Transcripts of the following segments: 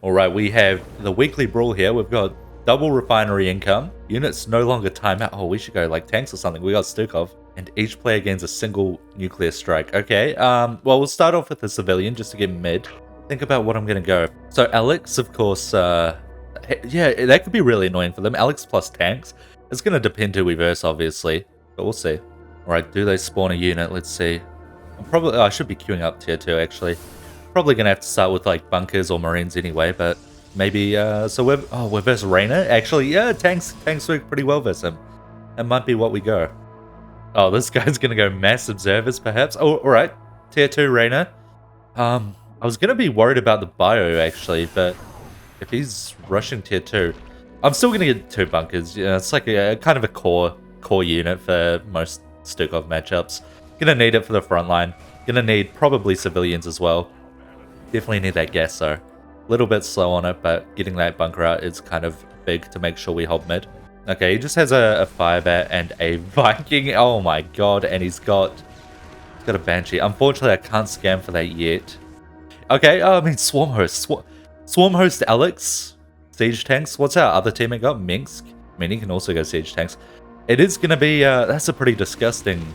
Alright, we have the weekly brawl here. We've got double refinery income. Units no longer time out. Oh, we should go like tanks or something. We got Stukov. And each player gains a single nuclear strike. Okay, well, we'll start off with a civilian just to get mid. Think about what I'm going to go. So Alex, of course, yeah, that could be really annoying for them. Alex plus tanks. It's going to depend who we verse, obviously. But we'll see. Alright, do they spawn a unit? Let's see. I should be queuing up tier 2, actually. Probably gonna have to start with like bunkers or marines anyway, but maybe so we're versus Rainer. Actually, yeah, tanks work pretty well versus him. That might be what we go. Oh, this guy's gonna go mass observers perhaps. Oh, alright. Tier 2 Rainer. I was gonna be worried about the bio actually, but if he's rushing tier 2, I'm still gonna get 2 bunkers. Yeah, it's like a kind of a core unit for most Stukov matchups. Gonna need it for the front line. Gonna need probably civilians as well. Definitely need that gas though. A little bit slow on it, but getting that bunker out is kind of big to make sure we hold mid. Okay, he just has a fire bat and a Viking. Oh my god, and he's got a Banshee. Unfortunately, I can't scan for that yet. Okay, I mean Swarm Host. Swarm Host Alex. Siege tanks. What's our other teammate got? Mengsk. I mean, he can also go siege tanks. It is going to be, that's a pretty disgusting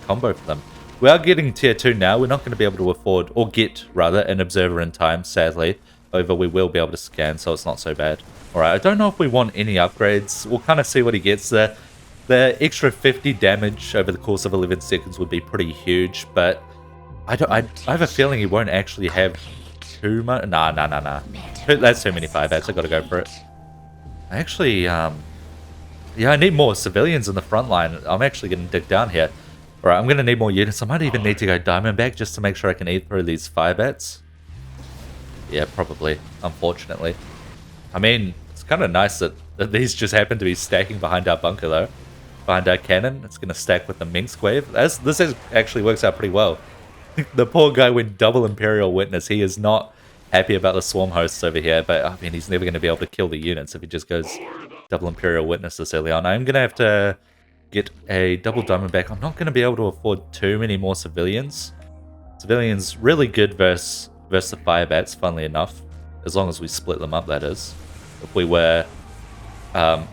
combo for them. We are getting tier 2 now. We're not going to be able to afford, or get, rather, an observer in time, sadly. However, we will be able to scan, so it's not so bad. Alright, I don't know if we want any upgrades. We'll kind of see what he gets there. The extra 50 damage over the course of 11 seconds would be pretty huge, but I have a feeling he won't actually have too much. Nah. That's too many 5-bats. I gotta go for it. I actually, yeah, I need more civilians in the front line. I'm actually going to dig down here. Alright, I'm going to need more units. I might even need to go Diamondback just to make sure I can eat through these 5-bats. Yeah, probably, unfortunately. I mean, it's kind of nice that these just happen to be stacking behind our bunker, though. Behind our cannon. It's going to stack with the Mengsk wave. This actually works out pretty well. The poor guy went double Imperial Witness. He is not happy about the Swarm Hosts over here, but I mean, he's never going to be able to kill the units if he just goes double Imperial Witness this early on. I'm going to have to get a double Diamondback. I'm not going to be able to afford too many more civilians. Civilians really good versus the 5-bats, funnily enough. As long as we split them up, that is. If we were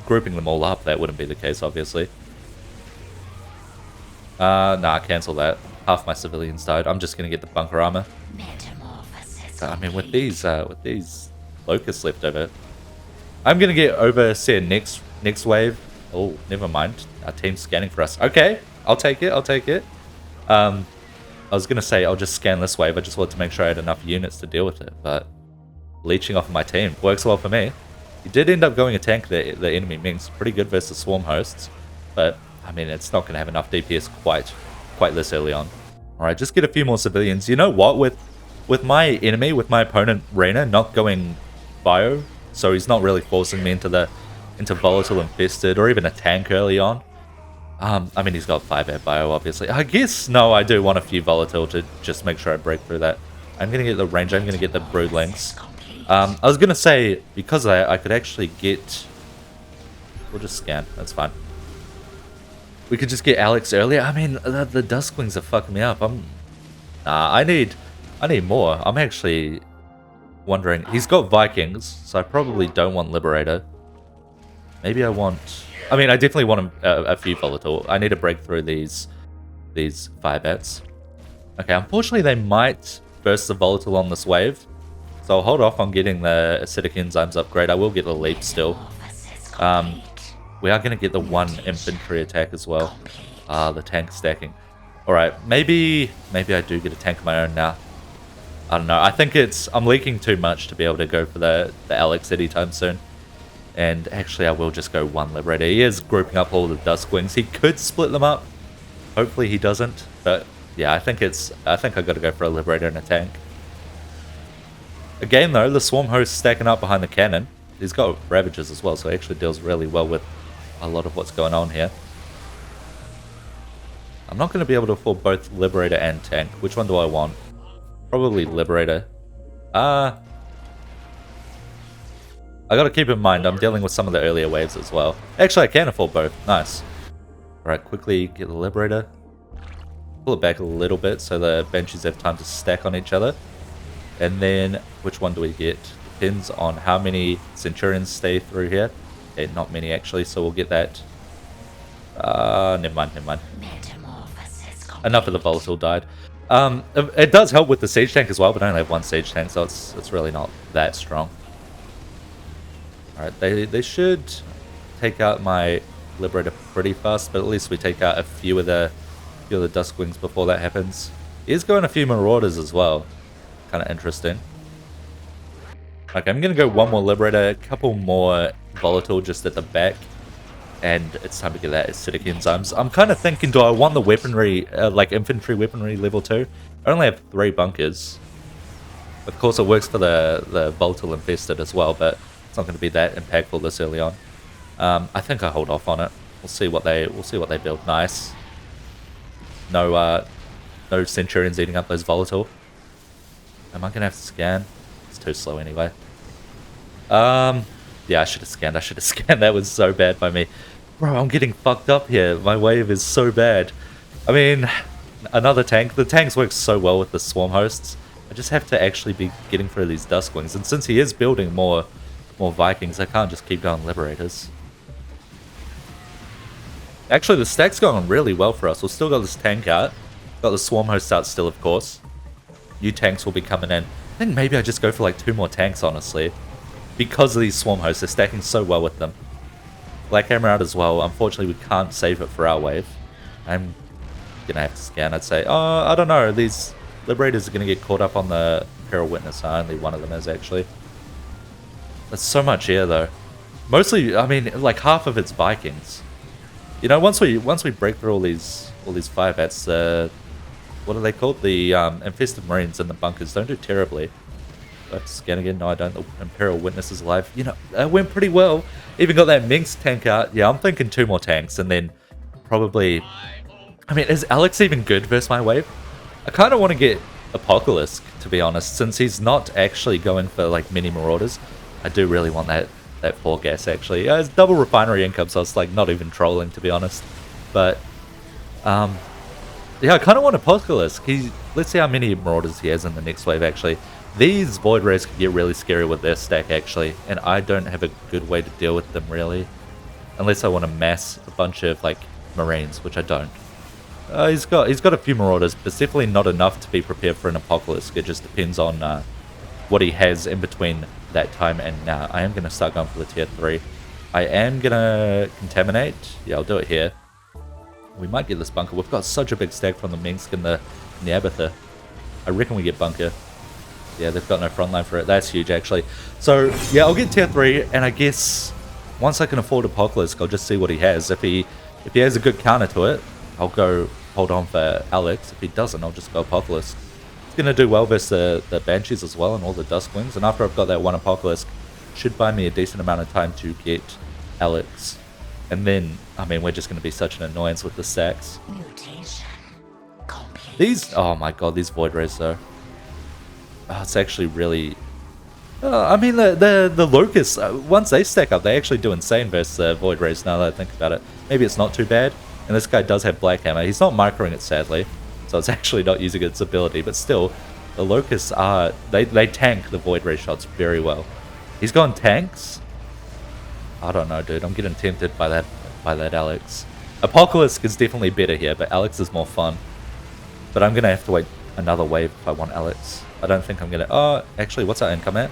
grouping them all up, that wouldn't be the case, obviously. Nah, cancel that. Half my civilians died. I'm just going to get the bunker armor. I mean, with these locusts left over, I'm going to get Overseer next wave. Oh, never mind. Our team's scanning for us. Okay, I'll take it. I was going to say I'll just scan this wave. I just wanted to make sure I had enough units to deal with it. But leeching off of my team works well for me. He did end up going a tank, the enemy Mengsk. Pretty good versus Swarm Hosts. But, I mean, it's not going to have enough DPS quite this early on. Alright, just get a few more civilians. You know what? With my enemy, with my opponent, Rainer, not going bio, so he's not really forcing me into volatile infested or even a tank early on. I mean, he's got 5-air bio, obviously. I guess, no, I do want a few volatile to just make sure I break through that. I'm going to get the range, I'm going to get the broodlings. I was going to say, because of that, I could actually get... We'll just scan, that's fine. We could just get Alex earlier. I mean, the Duskwings are fucking me up. I need more. I'm actually wondering. He's got Vikings, so I probably don't want Liberator. Maybe I want... I mean, I definitely want a few volatile. I need to break through these 5-bats. Okay, unfortunately they might burst the volatile on this wave. So I'll hold off on getting the acidic enzymes upgrade. I will get the leap still. We are going to get the 1 infantry attack as well. The tank stacking. Alright, maybe I do get a tank of my own now. I don't know. I think I'm leaking too much to be able to go for the Alex anytime soon. And actually, I will just go 1 Liberator. He is grouping up all the Duskwings. He could split them up. Hopefully he doesn't. But yeah, I think I got to go for a Liberator and a tank. Again though, the Swarm Host stacking up behind the cannon. He's got Ravages as well, so he actually deals really well with a lot of what's going on here. I'm not going to be able to afford both Liberator and tank. Which one do I want? Probably Liberator. I gotta keep in mind, I'm dealing with some of the earlier waves as well. Actually, I can afford both. Nice. Alright, quickly get the Liberator. Pull it back a little bit so the Banshees have time to stack on each other. And then, which one do we get? Depends on how many Centurions stay through here. Okay, not many actually, so we'll get that. Never mind, never mind. Enough of the volatile died. It does help with the siege tank as well, but I only have one siege tank, so it's really not that strong. Alright, they should take out my Liberator pretty fast, but at least we take out a few of the Duskwings before that happens. He's going a few Marauders as well. Kind of interesting. Okay, I'm going to go one more Liberator, a couple more Volatile just at the back. And it's time to get that acidic enzymes. I'm kind of thinking, do I want the weaponry, like infantry weaponry level 2? I only have 3 bunkers. Of course it works for the Volatile Infested as well, but it's not going to be that impactful this early on. I think I hold off on it. We'll see what they build. Nice. No Centurions eating up those Volatile. Am I going to have to scan? It's too slow anyway. Yeah, I should have scanned. That was so bad by me. Bro, I'm getting fucked up here. My wave is so bad. I mean, another tank. The tanks work so well with the swarm hosts. I just have to actually be getting through these Duskwings. And since he is building more Vikings, I can't just keep going Liberators. Actually, the stack's going really well for us. We've still got this tank out. Got the swarm hosts out still, of course. New tanks will be coming in. I think maybe I just go for like 2 more tanks, honestly. Because of these swarm hosts, they're stacking so well with them. Black Hammer out as well. Unfortunately, we can't save it for our wave. I'm gonna have to scan, I'd say. Oh, I don't know. These Liberators are gonna get caught up on the Imperial Witness. Only one of them is, actually. There's so much here, though. Mostly, I mean, like half of it's Vikings. You know, once we break through all these fire bats, what are they called? The infested Marines in the bunkers don't do terribly. Do I have to scan again? No, I don't. The Imperial Witness is alive. You know, it went pretty well. Even got that Mengsk tank out. Yeah, I'm thinking 2 more tanks, and then probably... I mean, is Alex even good versus my wave? I kind of want to get Apocalypse, to be honest, since he's not actually going for, like, mini Marauders. I do really want that 4 gas, actually. It's double refinery income, so it's, like, not even trolling, to be honest. But, yeah, I kind of want Apocalypse. Let's see how many Marauders he has in the next wave, actually. These Void Rays can get really scary with their stack, actually, and I don't have a good way to deal with them, really. Unless I want to mass a bunch of, like, Marines, which I don't. He's got a few Marauders, but it's definitely not enough to be prepared for an Apocalypse. It just depends on what he has in between that time and now. I am going to start going for the tier 3. I am going to Contaminate. Yeah, I'll do it here. We might get this bunker. We've got such a big stack from the Mengsk and the Abatha. I reckon we get bunker. Yeah, they've got no frontline for it. That's huge, actually. So, yeah, I'll get tier 3, and I guess once I can afford Apocalypse, I'll just see what he has. If he has a good counter to it, I'll go hold on for Alex. If he doesn't, I'll just go Apocalypse. It's going to do well versus the Banshees as well and all the Duskwings. And after I've got that one Apocalypse, should buy me a decent amount of time to get Alex. And then, I mean, we're just going to be such an annoyance with the stacks. These, oh my god, these Void Rays, though. Oh, it's actually really... I mean, the Locusts, once they stack up, they actually do insane versus Void Rays, now that I think about it. Maybe it's not too bad. And this guy does have Black Hammer. He's not microing it, sadly. So it's actually not using its ability. But still, the Locusts are... They tank the Void Ray shots very well. He's gone tanks? I don't know, dude. I'm getting tempted by that Alex. Apocalypse is definitely better here, but Alex is more fun. But I'm going to have to wait another wave if I want Alex. I don't think I'm going to... Oh, actually, what's our income at?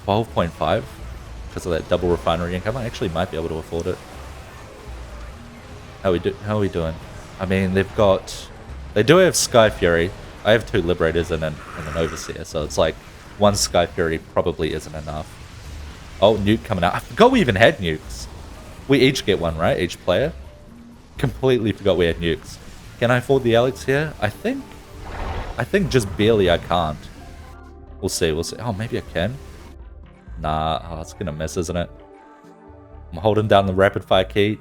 12.5? Because of that double refinery income. I actually might be able to afford it. How are we doing? I mean, they've got... They do have Sky Fury. I have 2 Liberators and an Overseer, so it's like 1 Sky Fury probably isn't enough. Oh, nuke coming out. I forgot we even had nukes. We each get one, right? Each player? Completely forgot we had nukes. Can I afford the Alex here? I think just barely I can't. We'll see. Oh, maybe I can. Nah, oh, it's gonna miss, isn't it? I'm holding down the rapid fire key.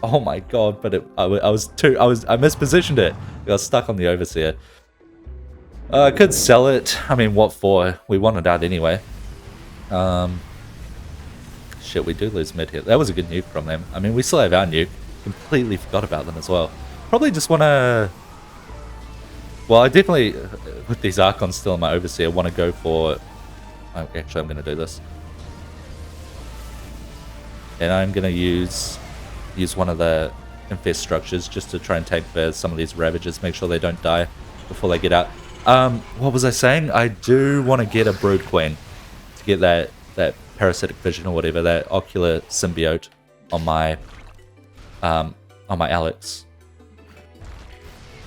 Oh my god, but I mispositioned it. I got stuck on the Overseer. I could sell it. I mean, what for? We want it out anyway. Shit, we do lose mid here. That was a good nuke from them. I mean, we still have our nuke. Completely forgot about them as well. Probably just want to... Well, I definitely, with these Archons still in my Overseer, want to go for... Actually, I'm going to do this. And I'm going to use one of the infest structures just to try and take some of these Ravagers, make sure they don't die before they get out. What was I saying? I do want to get a Brood Queen to get that parasitic vision or whatever, that ocular symbiote on my Alex.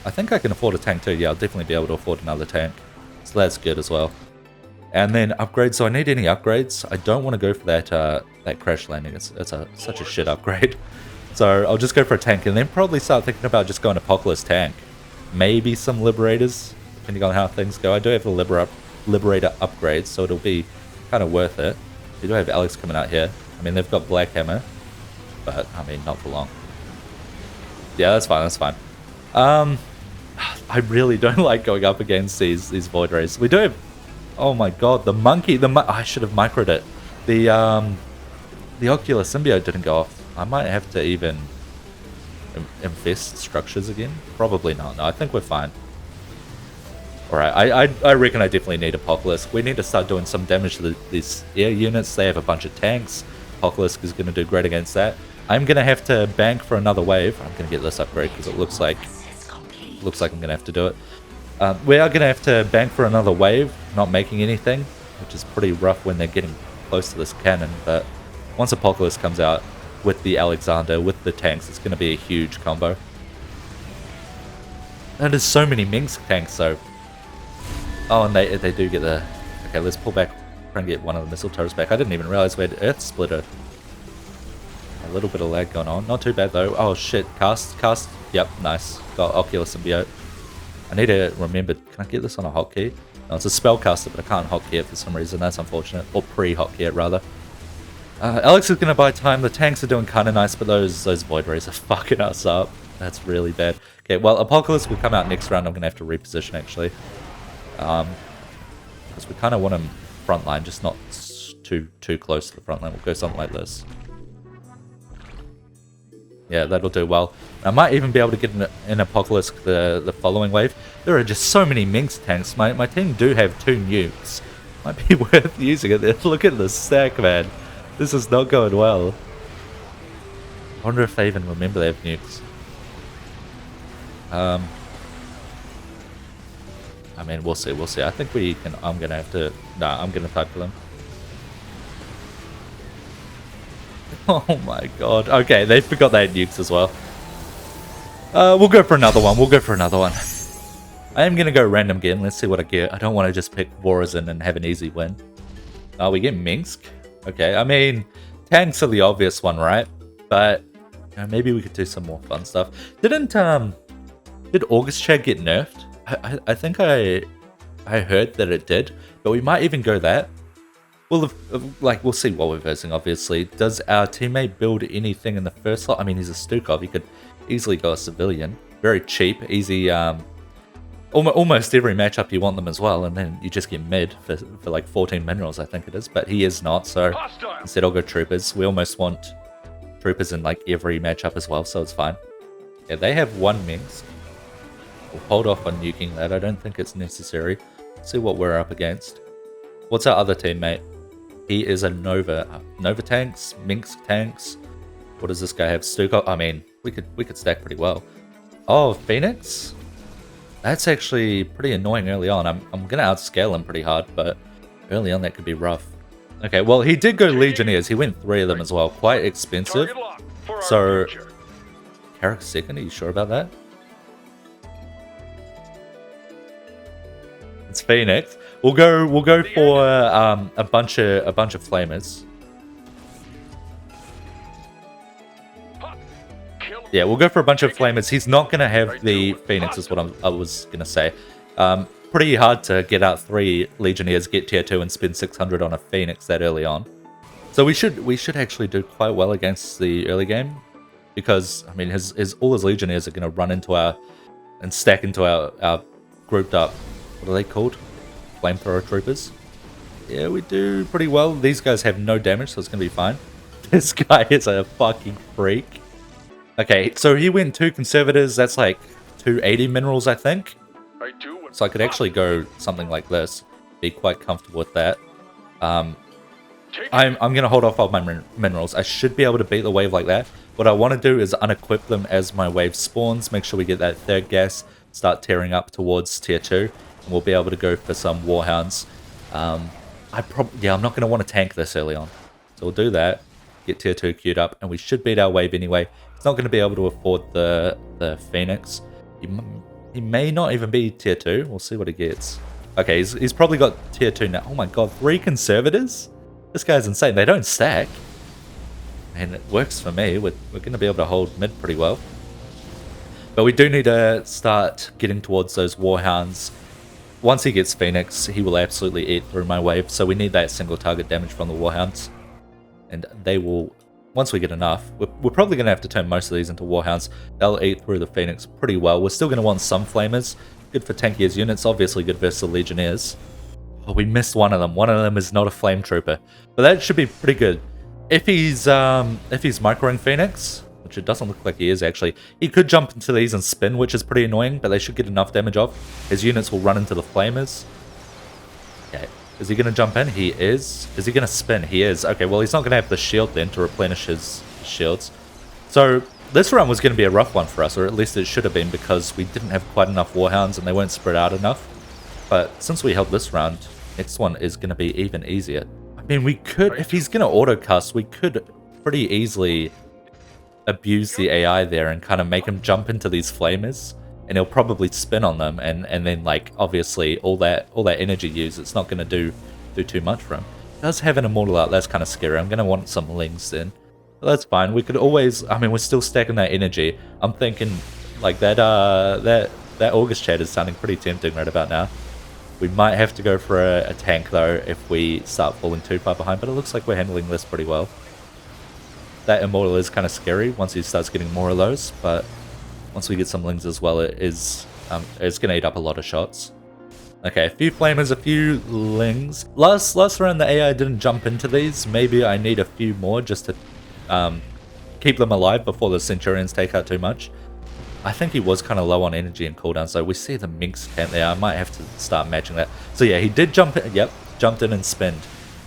I think I can afford a tank too. Yeah, I'll definitely be able to afford another tank. So that's good as well. And then upgrades. So I need any upgrades. I don't want to go for that crash landing. It's such a shit upgrade. So I'll just go for a tank and then probably start thinking about just going Apocalypse tank. Maybe some Liberators, depending on how things go. I do have the Liberator upgrades, so it'll be kind of worth it. We do have Alex coming out here. I mean, they've got Black Hammer, but I mean, not for long. Yeah, that's fine. That's fine. I really don't like going up against these Void Rays. We do have, oh my god, the monkey. I should have microed it. The ocular symbiote didn't go off. I might have to even infest structures again. Probably not. No, I think we're fine. Alright, I reckon I definitely need Apocalypse. We need to start doing some damage to these air units. They have a bunch of tanks. Apocalypse is going to do great against that. I'm going to have to bank for another wave. I'm going to get this upgrade because it looks like I'm going to have to do it. We are going to have to bank for another wave, not making anything, which is pretty rough when they're getting close to this cannon. But once Apocalypse comes out with the Alexander, with the tanks, it's going to be a huge combo. And there's so many Mengsk tanks, though. Oh, and they do get the... Okay, let's pull back, try and get one of the missile turrets back. I didn't even realize we had Earth Splitter. A little bit of lag going on. Not too bad, though. Oh, shit. Cast. Yep, nice. Got Ocular Symbiote. I need to remember... Can I get this on a hotkey? No, it's a spellcaster, but I can't hotkey it for some reason. That's unfortunate. Or pre-hotkey it, rather. Alex is going to buy time. The tanks are doing kind of nice, but those Void Rays are fucking us up. That's really bad. Okay, well, Apocalypse will come out next round. I'm going to have to reposition, actually. Because we kind of want him frontline, just not too close to the front line. We'll go something like this. Yeah, that'll do well. I might even be able to get an Apocalypse the following wave. There are just so many Mengsk tanks. My team do have 2 nukes. Might be worth using it. Look at the stack, man. This is not going well. I wonder if they even remember they have nukes. I mean, we'll see. I think we can... I'm going to have to... Nah, I'm going to type for them. Oh my god. Okay, they forgot they had nukes as well. We'll go for another one. I am going to go random again. Let's see what I get. I don't want to just pick Warazin and have an easy win. Oh, we get Mengsk? Okay, I mean, tanks are the obvious one, right? But maybe we could do some more fun stuff. Did August Chad get nerfed? I think I heard that it did, but we might even go that. Well, we'll see what we're versing, obviously. Does our teammate build anything in the first slot? I mean, he's a Stukov. He could easily go a civilian. Very cheap, easy. Almost every matchup you want them as well, and then you just get mid for like 14 minerals, I think it is. But he is not, so instead I'll go troopers. We almost want troopers in like every matchup as well, so it's fine. Yeah, they have 1 Mengsk. We'll hold off on nuking that. I don't think it's necessary. See what we're up against. What's our other teammate? He is a Nova. Nova tanks, Mengsk tanks. What does this guy have? Stukov. I mean, we could stack pretty well. Oh, Phoenix? That's actually pretty annoying early on. I'm gonna outscale him pretty hard, but early on that could be rough. Okay, well he did go Legionnaires. He went 3 of them as well. Quite expensive. So, Carrick second. Are you sure about that? It's Phoenix. We'll go for a bunch of flamers. Yeah, we'll go for a bunch of flamers. He's not gonna have the Phoenix, is what I was gonna say. Pretty hard to get out 3 Legionnaires, get tier 2, and spend 600 on a Phoenix that early on. So we should actually do quite well against the early game, because I mean all his Legionnaires are gonna run into and stack into our grouped up. What are they called? Flamethrower troopers. Yeah, we do pretty well. These guys have no damage, so it's gonna be fine. This guy is a fucking freak. Okay, so he went 2 conservators. That's like 280 minerals, I think. So I could actually go something like this. Be quite comfortable with that. I'm going to hold off on my minerals. I should be able to beat the wave like that. What I want to do is unequip them as my wave spawns, make sure we get that third gas, start tearing up towards tier 2, and we'll be able to go for some warhounds. I'm not going to want to tank this early on. So we'll do that, get tier 2 queued up, and we should beat our wave anyway. He's not going to be able to afford the Phoenix. He may not even be tier 2. We'll see what he gets. Okay, he's probably got tier 2 now. Oh my god, 3 conservators? This guy's insane. They don't stack. And it works for me. We're going to be able to hold mid pretty well. But we do need to start getting towards those warhounds. Once he gets Phoenix, he will absolutely eat through my wave. So we need that single target damage from the warhounds. And they will, once we get enough, we're probably going to have to turn most of these into warhounds. They'll eat through the Phoenix pretty well. We're still going to want some flamers. Good for tankiest units, obviously good versus the Legionnaires. Oh, we missed one of them. One of them is not a flame trooper. But that should be pretty good. If he's microing Phoenix, which it doesn't look like he is actually, he could jump into these and spin, which is pretty annoying, but they should get enough damage off. His units will run into the flamers. Okay. Is he going to jump in? He is. Is he going to spin? He is. Okay, well, he's not going to have the shield then to replenish his shields. So this round was going to be a rough one for us, or at least it should have been, because we didn't have quite enough warhounds and they weren't spread out enough. But since we held this round, next one is going to be even easier. I mean, we could, if he's going to auto-cast, we could pretty easily abuse the AI there and kind of make him jump into these flamers, and he'll probably spin on them, and then, like, obviously all that energy used, it's not going to do too much for him. He does have an immortal out, that's kind of scary. I'm going to want some lings then. But that's fine. We could always, I mean, we're still stacking that energy. I'm thinking, like, that August chat is sounding pretty tempting right about now. We might have to go for a tank, though, if we start falling too far behind, but it looks like we're handling this pretty well. That immortal is kind of scary once he starts getting more of those, but once we get some lings as well, it's going to eat up a lot of shots. Okay, a few flamers, a few lings. Last round the AI didn't jump into these. Maybe I need a few more just to keep them alive before the Centurions take out too much. I think he was kind of low on energy and cooldown, so we see the Mengsk camp there. I might have to start matching that. So yeah, he did jump in, yep, jumped in and spinned,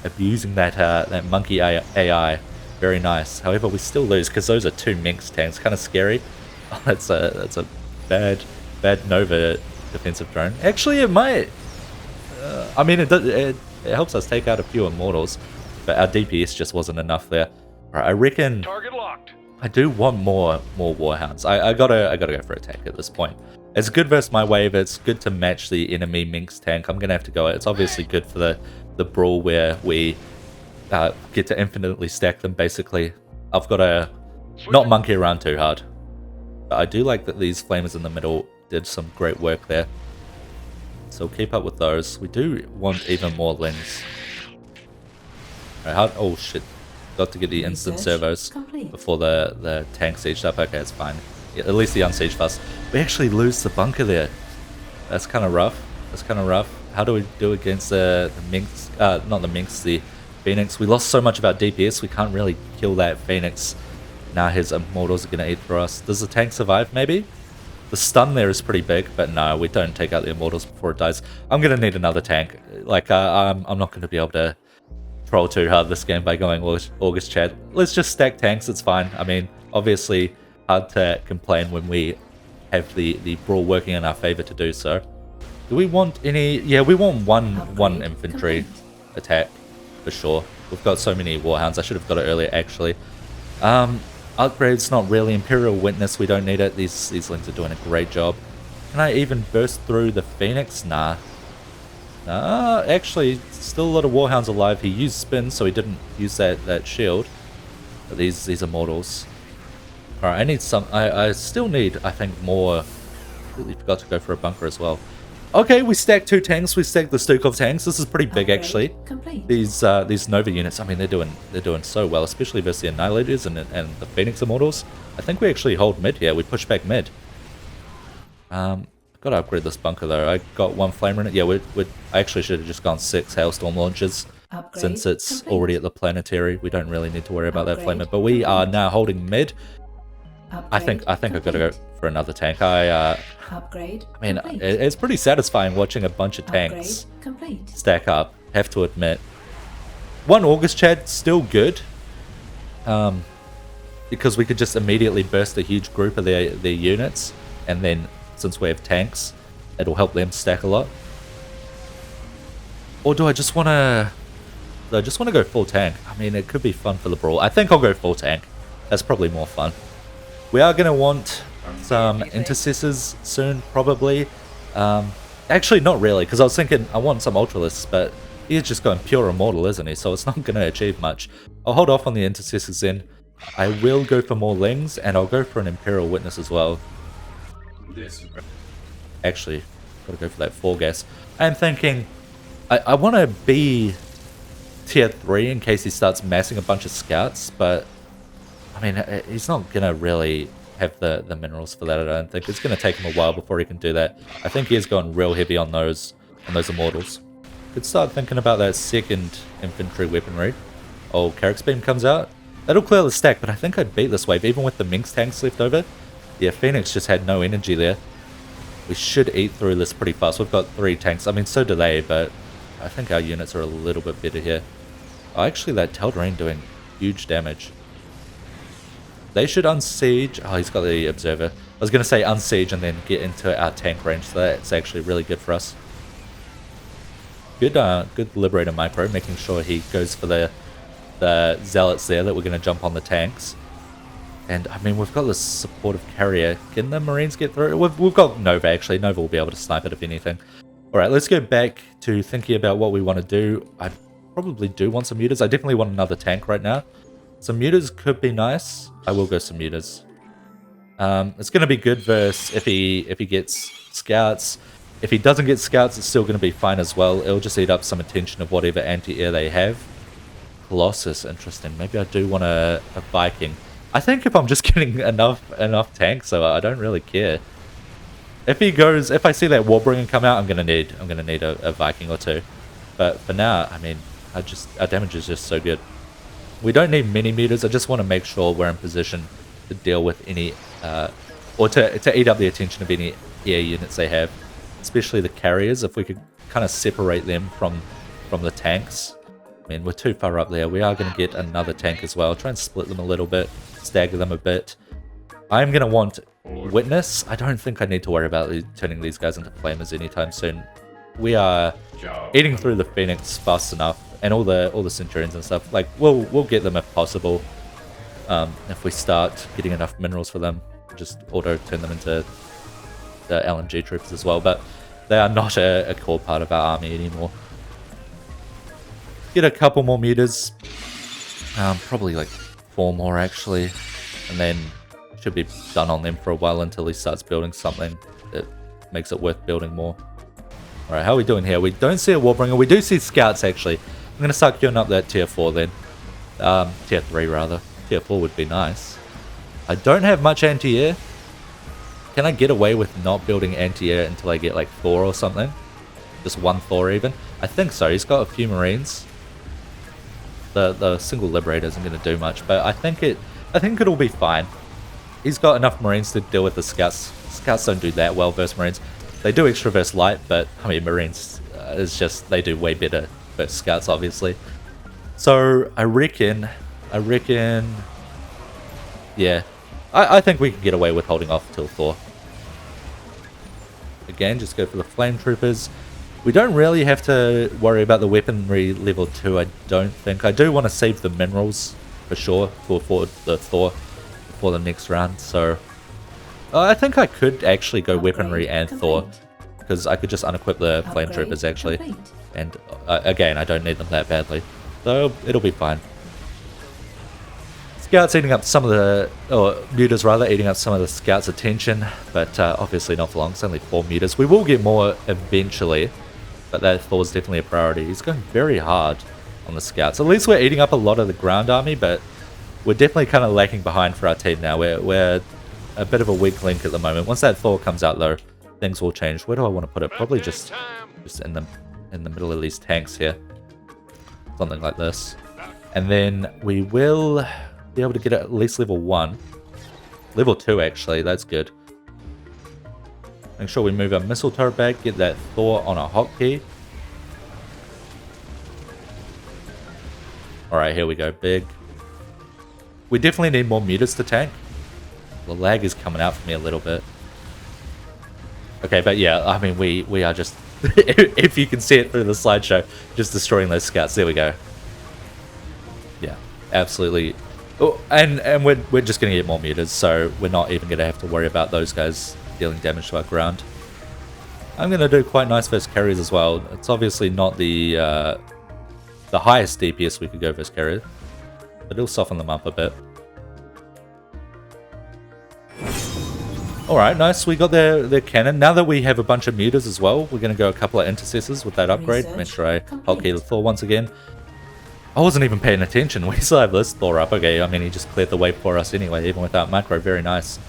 abusing that monkey AI. Very nice. However, we still lose because those are 2 Mengsk tanks. Kind of scary. Oh, that's a bad Nova defensive drone. Actually, it might. I mean, it helps us take out a few immortals, but our DPS just wasn't enough there. All right, I reckon. Target locked. I do want more warhounds. I gotta go for a tank at this point. It's good versus my wave. It's good to match the enemy Mengsk tank. I'm gonna have to go. It's obviously good for the brawl where we get to infinitely stack them. Basically, I've got to not monkey around too hard. But I do like that these flamers in the middle did some great work there. So keep up with those. We do want even more lings. Right, oh shit. Got to get the instant servos before the tank sieged up. Okay, it's fine. Yeah, at least the unsiege fast. We actually lose the bunker there. That's kind of rough. How do we do against the Mengsk? Not the Mengsk, the Phoenix. We lost so much of our DPS, we can't really kill that Phoenix. Now his immortals are going to eat through us. Does the tank survive, maybe? The stun there is pretty big, but no, we don't take out the immortals before it dies. I'm going to need another tank. Like, I'm not going to be able to troll too hard this game by going August chat. Let's just stack tanks, it's fine. I mean, obviously, hard to complain when we have the brawl working in our favor to do so. Do we want any? Yeah, we want one infantry attack for sure. We've got so many warhounds. I should have got it earlier, actually. Upgrades, not really. Imperial Witness, we don't need it. These lings are doing a great job. Can I even burst through the Phoenix? Nah. Actually, still a lot of warhounds alive. He used spin, so he didn't use that shield. But these immortals. Alright, I need some. I still need, I think, more. Completely forgot to go for a bunker as well. Okay, we stacked 2 tanks. We stacked the Stukov tanks. This is pretty big, actually. Complete. These Nova units, I mean, they're doing so well, especially versus the Annihilators and the Phoenix Immortals. I think we actually hold mid here. We push back mid. Got to upgrade this bunker though. I got 1 flamer in it. Yeah, I actually should have just gone 6 hailstorm launches. Since it's already at the planetary. We don't really need to worry about that flamer. But we are now holding mid. I think I've got to go for another tank. I mean, it's pretty satisfying watching a bunch of tanks stack up, have to admit. One August Chad, still good. Because we could just immediately burst a huge group of their units, and then since we have tanks, it'll help them stack a lot. Or do I just want to... go full tank? I mean, it could be fun for the brawl. I think I'll go full tank. That's probably more fun. We are going to want some intercessors soon, probably. Actually, not really, because I was thinking I want some ultralists, but he's just going pure immortal, isn't he? So it's not going to achieve much. I'll hold off on the intercessors then. I will go for more Lings, and I'll go for an Imperial Witness as well. Actually, gotta go for that 4 gas. I'm thinking I want to be tier 3 in case he starts massing a bunch of scouts, but I mean, he's not gonna really have the minerals for that, I don't think. It's gonna take him a while before he can do that. I think he is going real heavy on those immortals. Could start thinking about that 2nd infantry weaponry. Oh, Carrick's Beam comes out. That'll clear the stack, but I think I'd beat this wave, even with the Mengsk tanks left over. Yeah, Phoenix just had no energy there. We should eat through this pretty fast. We've got 3 tanks. I mean, so do they, but I think our units are a little bit better here. Oh, actually, that Teldrain doing huge damage. They should unsiege. Oh, he's got the Observer. I was going to say unsiege and then get into our tank range, so that's actually really good for us. Good Liberator Micro, making sure he goes for the Zealots there that we're going to jump on the tanks. And, I mean, we've got this supportive carrier. Can the Marines get through? We've got Nova, actually. Nova will be able to snipe it, if anything. Alright, let's go back to thinking about what we want to do. I probably do want some mutas. I definitely want another tank right now. Some mutas could be nice. I will go some mutas. It's going to be good versus if he gets scouts. If he doesn't get scouts, it's still going to be fine as well. It'll just eat up some attention of whatever anti-air they have. Colossus, interesting. Maybe I do want a Viking. I think if I'm just getting enough tanks, so I don't really care. If I see that Warbringer come out, I'm gonna need a Viking or 2. But for now, I mean, our damage is just so good. We don't need many meters. I just want to make sure we're in position to deal with any, or to eat up the attention of any air units they have, especially the carriers. If we could kind of separate them from the tanks. I mean, we're too far up there. We are going to get another tank as well. Try and split them a little bit, stagger them a bit. I'm going to want Witness. I don't think I need to worry about turning these guys into flamers anytime soon. We are eating through the Phoenix fast enough, and all the Centurions and stuff. Like, we'll get them if possible. If we start getting enough minerals for them, just auto turn them into the LMG troops as well. But they are not a core part of our army anymore. Get a couple more meters, probably like 4 more actually, and then should be done on them for a while until he starts building something that makes it worth building more. Alright, how are we doing here? We don't see a Warbringer. We do see scouts actually. I'm going to start queuing up that tier 4 then. Tier 3 rather. Tier 4 would be nice. I don't have much anti-air. Can I get away with not building anti-air until I get like Thor or something? Just 1 Thor even? I think so. He's got a few Marines. The single Liberator isn't going to do much, but I think it'll be fine. He's got enough Marines to deal with the Scouts. Scouts don't do that well versus Marines. They do extra versus Light, but I mean Marines is just, they do way better versus Scouts obviously. So I reckon, yeah, I think we can get away with holding off till Thor. Again, just go for the Flame Troopers. We don't really have to worry about the weaponry level 2, I don't think. I do want to save the minerals, for sure, for the Thor for the next round, so... I think I could actually go weaponry and Thor, because I could just unequip the Flame Troopers, actually. And, again, I don't need them that badly, so it'll be fine. Scouts eating up some of the... or mutas, rather, eating up some of the Scouts' attention, but obviously not for long. It's only 4 mutas. We will get more eventually. But that Thor's definitely a priority. He's going very hard on the Scouts. At least we're eating up a lot of the ground army, but we're definitely kind of lacking behind for our team now. We're a bit of a weak link at the moment. Once that Thor comes out, though, things will change. Where do I want to put it? Probably just in the middle of these tanks here. Something like this. And then we will be able to get at least level 1. Level 2, actually. That's good. Make sure we move our missile turret back, get that Thor on a hotkey. Alright, here we go. Big. We definitely need more mutas to tank. The lag is coming out for me a little bit. Okay, but yeah, I mean, we are just... if you can see it through the slideshow, just destroying those scouts. There we go. Yeah, absolutely. Oh, and we're just going to get more mutas, so we're not even going to have to worry about those guys dealing damage to our ground. I'm going to do quite nice versus carriers as well. It's obviously not the highest DPS we could go versus carrier, but it'll soften them up a bit. Alright, nice. We got their cannon. Now that we have a bunch of mutas as well, we're going to go a couple of intercessors with that upgrade. Make sure I hotkey the Thor once again. I wasn't even paying attention. We still have this Thor up. Okay, I mean, he just cleared the way for us anyway, even without macro. Very nice.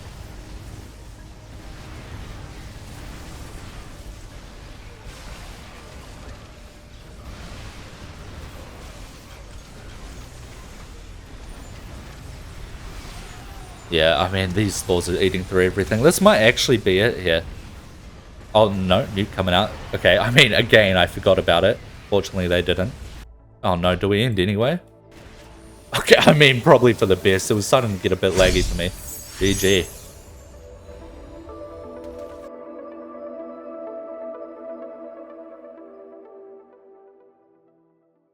Yeah, I mean, these Thors are eating through everything. This might actually be it here. Oh, no, nuke coming out. Okay, I mean, again, I forgot about it. Fortunately, they didn't. Oh, no, do we end anyway? Okay, I mean, probably for the best. It was starting to get a bit laggy for me. GG.